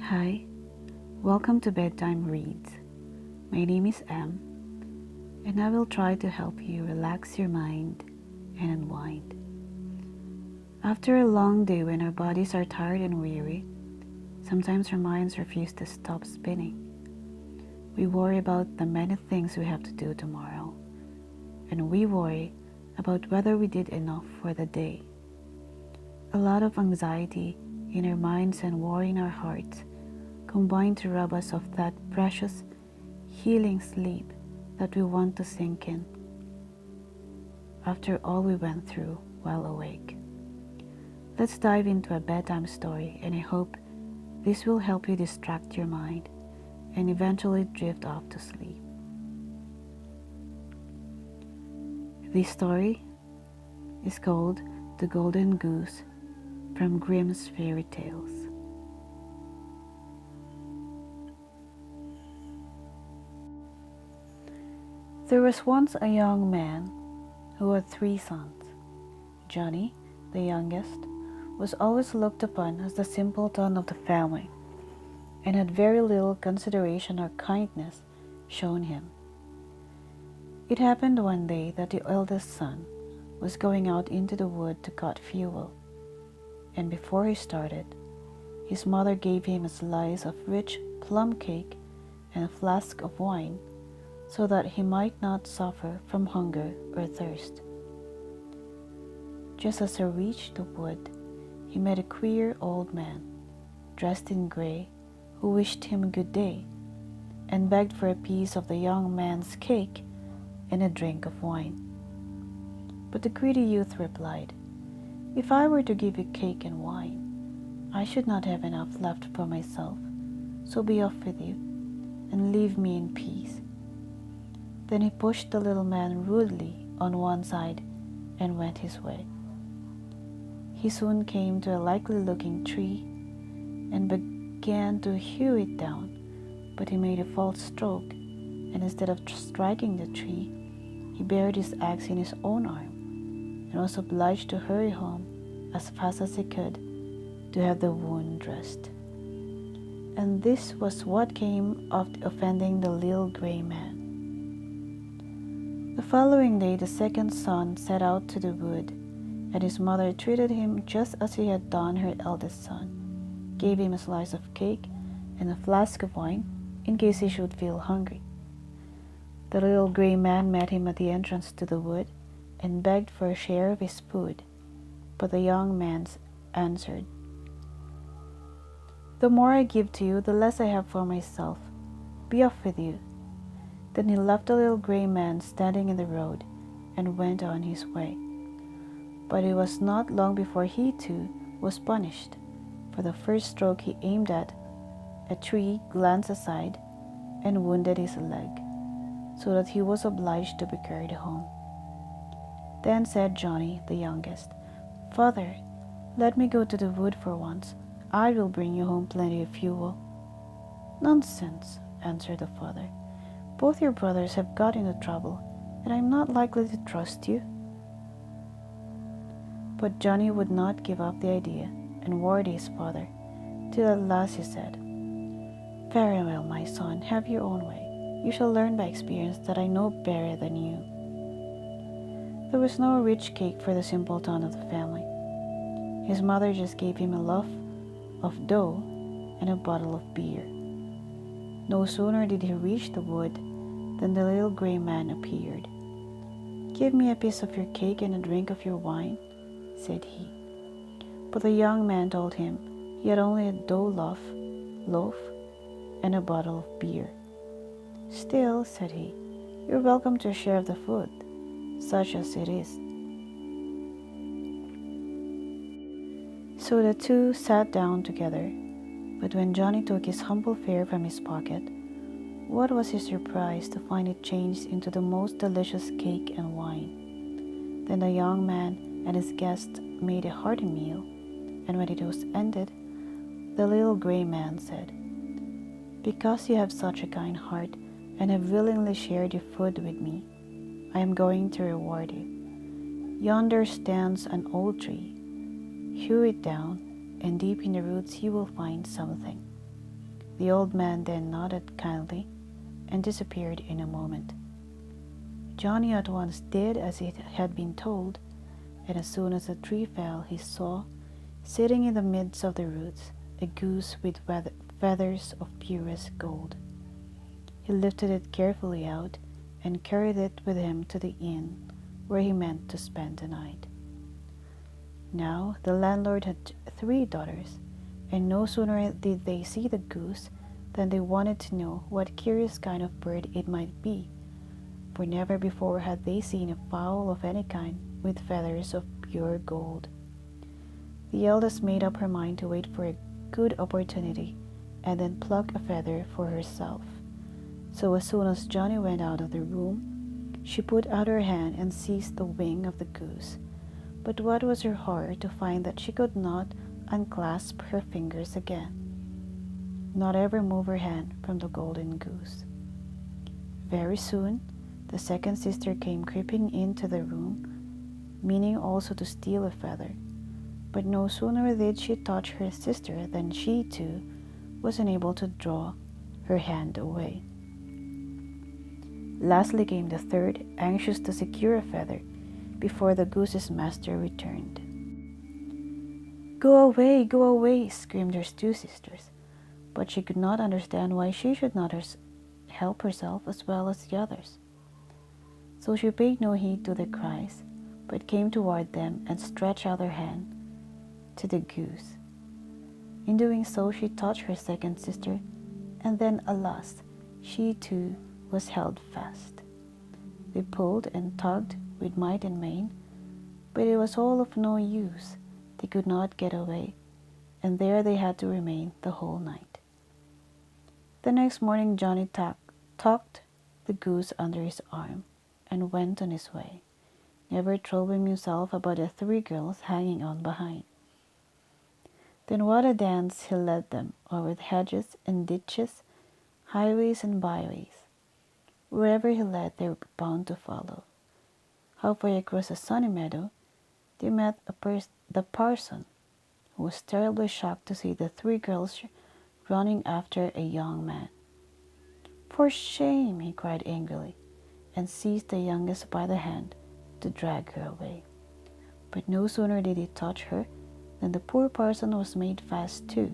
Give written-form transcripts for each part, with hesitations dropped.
Hi, welcome to Bedtime Reads. My name is Em, and I will try to help you relax your mind and unwind. After a long day when our bodies are tired and weary, sometimes our minds refuse to stop spinning. We worry about the many things we have to do tomorrow, and we worry about whether we did enough for the day. A lot of anxiety in our minds and worry in our hearts combine to rob us of that precious, healing sleep that we want to sink in after all we went through while awake. Let's dive into a bedtime story, and I hope this will help you distract your mind and eventually drift off to sleep. This story is called The Golden Goose from Grimm's Fairy Tales. There was once a young man who had 3 sons. Johnny, the youngest, was always looked upon as the simpleton of the family and had very little consideration or kindness shown him. It happened one day that the eldest son was going out into the wood to cut fuel, and before he started, his mother gave him a slice of rich plum cake and a flask of wine so that he might not suffer from hunger or thirst. Just as he reached the wood, he met a queer old man, dressed in gray, who wished him good day, and begged for a piece of the young man's cake and a drink of wine. But the greedy youth replied, "If I were to give you cake and wine, I should not have enough left for myself, so be off with you, and leave me in peace." Then he pushed the little man rudely on one side and went his way. He soon came to a likely-looking tree and began to hew it down, but he made a false stroke, and instead of striking the tree, he buried his axe in his own arm and was obliged to hurry home as fast as he could to have the wound dressed. And this was what came of offending the little gray man. The following day the second son set out to the wood, and his mother treated him just as she had done her eldest son, gave him a slice of cake and a flask of wine in case he should feel hungry. The little gray man met him at the entrance to the wood and begged for a share of his food, but the young man answered, "The more I give to you, the less I have for myself. Be off with you." Then he left the little gray man standing in the road and went on his way. But it was not long before he too was punished, for the first stroke he aimed at a tree glanced aside and wounded his leg, so that he was obliged to be carried home. Then said Johnny, the youngest, "Father, let me go to the wood for once. I will bring you home plenty of fuel." "Nonsense," answered the father. "Both your brothers have got into trouble, and I am not likely to trust you." But Johnny would not give up the idea and worried his father, till at last he said, "Very well, my son, have your own way. You shall learn by experience that I know better than you." There was no rich cake for the simpleton of the family. His mother just gave him a loaf of dough and a bottle of beer. No sooner did he reach the wood than the little gray man appeared. "Give me a piece of your cake and a drink of your wine," said he. But the young man told him he had only a dough loaf and a bottle of beer. "Still," said he, "you're welcome to a share of the food, such as it is." So the two sat down together, but when Johnny took his humble fare from his pocket, what was his surprise to find it changed into the most delicious cake and wine. Then the young man and his guest made a hearty meal, and when it was ended, the little gray man said, "Because you have such a kind heart and have willingly shared your food with me, I am going to reward you. Yonder stands an old tree. Hew it down, and deep in the roots you will find something. The old man then nodded kindly and disappeared in a moment. Johnny at once did as he had been told, and as soon as the tree fell, he saw, sitting in the midst of the roots, a goose with feathers of purest gold. He lifted it carefully out and carried it with him to the inn where he meant to spend the night. Now the landlord had 3 daughters, and no sooner did they see the goose than they wanted to know what curious kind of bird it might be, for never before had they seen a fowl of any kind with feathers of pure gold. The eldest made up her mind to wait for a good opportunity and then pluck a feather for herself. So as soon as Johnny went out of the room, she put out her hand and seized the wing of the goose. But what was her horror to find that she could not unclasp her fingers again, not ever move her hand from the golden goose. Very soon, the second sister came creeping into the room, meaning also to steal a feather. But no sooner did she touch her sister than she, too, was unable to draw her hand away. Lastly came the third, anxious to secure a feather before the goose's master returned. Go away," screamed her 2 sisters, but she could not understand why she should not help herself as well as the others. So she paid no heed to their cries, but came toward them and stretched out her hand to the goose. In doing so, she touched her second sister, and then, alas, she too was held fast. They pulled and tugged with might and main, but it was all of no use. They could not get away, and there they had to remain the whole night. The next morning Johnny tucked the goose under his arm and went on his way, never troubling himself about the 3 girls hanging on behind. Then what a dance he led them over the hedges and ditches, highways and byways. Wherever he led, they were bound to follow. Halfway across a sunny meadow, they met the parson, who was terribly shocked to see the 3 girls running after a young man. "For shame!" he cried angrily, and seized the youngest by the hand to drag her away. But no sooner did he touch her than the poor parson was made fast too,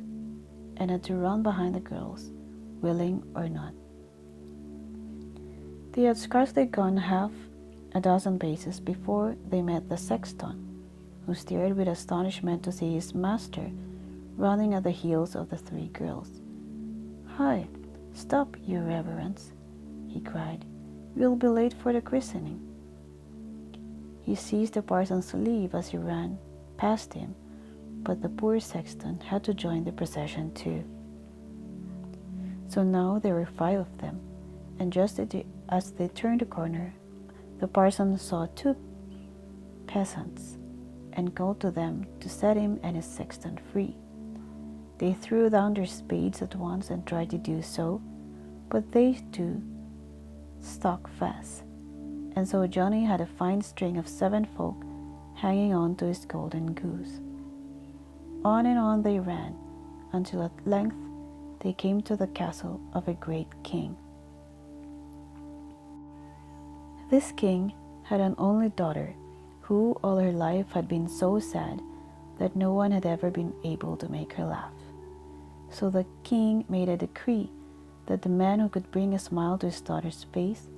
and had to run behind the girls, willing or not. They had scarcely gone half a dozen paces before they met the sexton, who stared with astonishment to see his master running at the heels of the 3 girls. "Hi, stop, your reverence," he cried. "We'll be late for the christening." He seized the parson's sleeve as he ran past him, but the poor sexton had to join the procession too. So now there were 5 of them, and just as they turned the corner, the parson saw 2 peasants and called to them to set him and his sexton free. They threw down their spades at once and tried to do so, but they too stuck fast, and so Johnny had a fine string of 7 folk hanging on to his golden goose. On and on they ran, until at length they came to the castle of a great king. This king had an only daughter, who all her life had been so sad that no one had ever been able to make her laugh. So the king made a decree that the man who could bring a smile to his daughter's face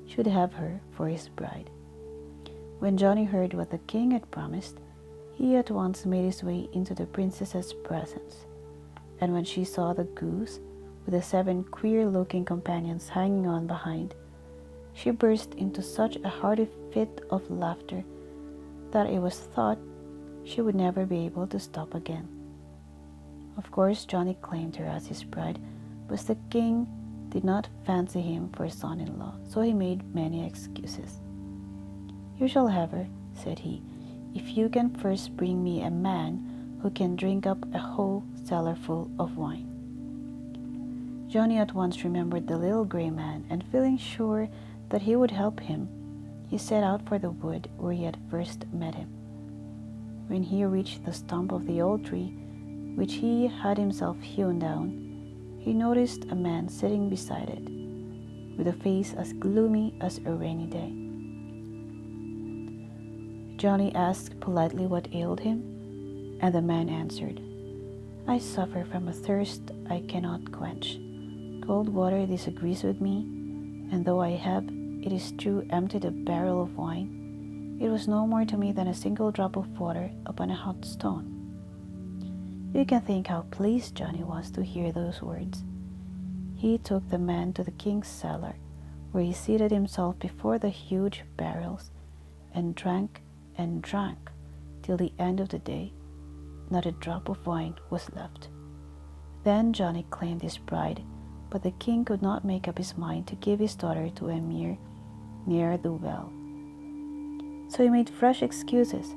should have her for his bride. When Johnny heard what the king had promised, he at once made his way into the princess's presence, and when she saw the goose with the 7 queer-looking companions hanging on behind, she burst into such a hearty fit of laughter that it was thought she would never be able to stop again. Of course, Johnny claimed her as his bride, but the king did not fancy him for a son-in-law, so he made many excuses. "You shall have her," said he, "if you can first bring me a man who can drink up a whole cellarful of wine." Johnny at once remembered the little gray man, and feeling sure that he would help him, he set out for the wood where he had first met him. When he reached the stump of the old tree, which he had himself hewn down, he noticed a man sitting beside it, with a face as gloomy as a rainy day. Johnny asked politely what ailed him, and the man answered, "I suffer from a thirst I cannot quench. Cold water disagrees with me, and though I have, it is true, emptied a barrel of wine, it was no more to me than a single drop of water upon a hot stone." You can think how pleased Johnny was to hear those words. He took the man to the king's cellar, where he seated himself before the huge barrels, and drank till the end of the day. Not a drop of wine was left. Then Johnny claimed his bride, but the king could not make up his mind to give his daughter to a mere ne'er-do-well. So he made fresh excuses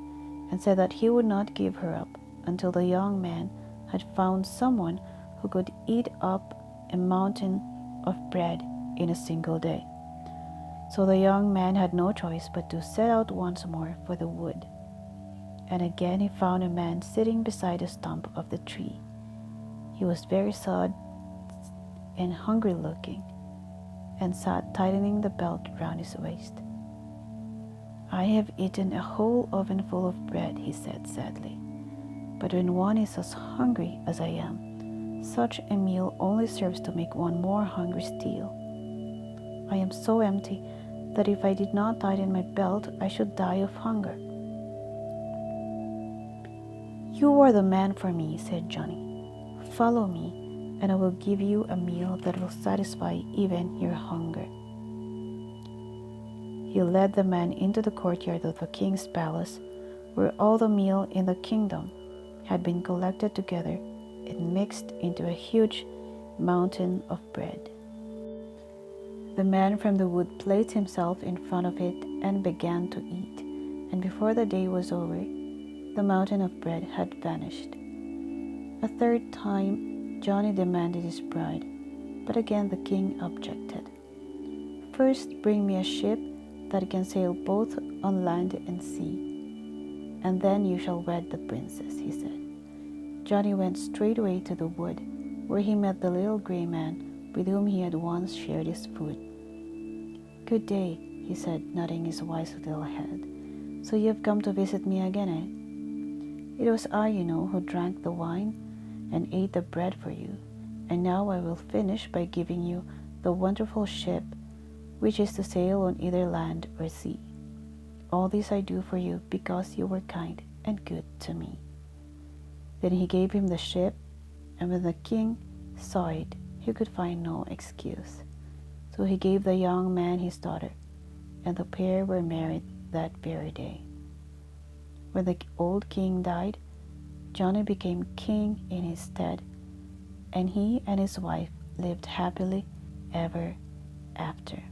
and said that he would not give her up until the young man had found someone who could eat up a mountain of bread in a single day. So the young man had no choice but to set out once more for the wood. And again he found a man sitting beside the stump of the tree. He was very sad and hungry looking, and sat tightening the belt round his waist. "I have eaten a whole oven full of bread," he said sadly. "But when one is as hungry as I am, such a meal only serves to make one more hungry still. I am so empty that if I did not tighten my belt, I should die of hunger." "You are the man for me," said Johnny. "Follow me, and I will give you a meal that will satisfy even your hunger." He led the man into the courtyard of the king's palace, where all the meal in the kingdom had been collected together and mixed into a huge mountain of bread. The man from the wood placed himself in front of it and began to eat, and before the day was over, the mountain of bread had vanished. A third time, Johnny demanded his bride, but again the king objected. "First bring me a ship that can sail both on land and sea, and then you shall wed the princess," he said. Johnny went straightway to the wood, where he met the little gray man with whom he had once shared his food. "Good day," he said, nodding his wise little head. "So you have come to visit me again, eh? It was I, you know, who drank the wine and ate the bread for you, and now I will finish by giving you the wonderful ship, which is to sail on either land or sea. All this I do for you because you were kind and good to me." Then he gave him the ship, and when the king saw it, he could find no excuse. So he gave the young man his daughter, and the pair were married that very day. When the old king died, Johnny became king in his stead, and he and his wife lived happily ever after.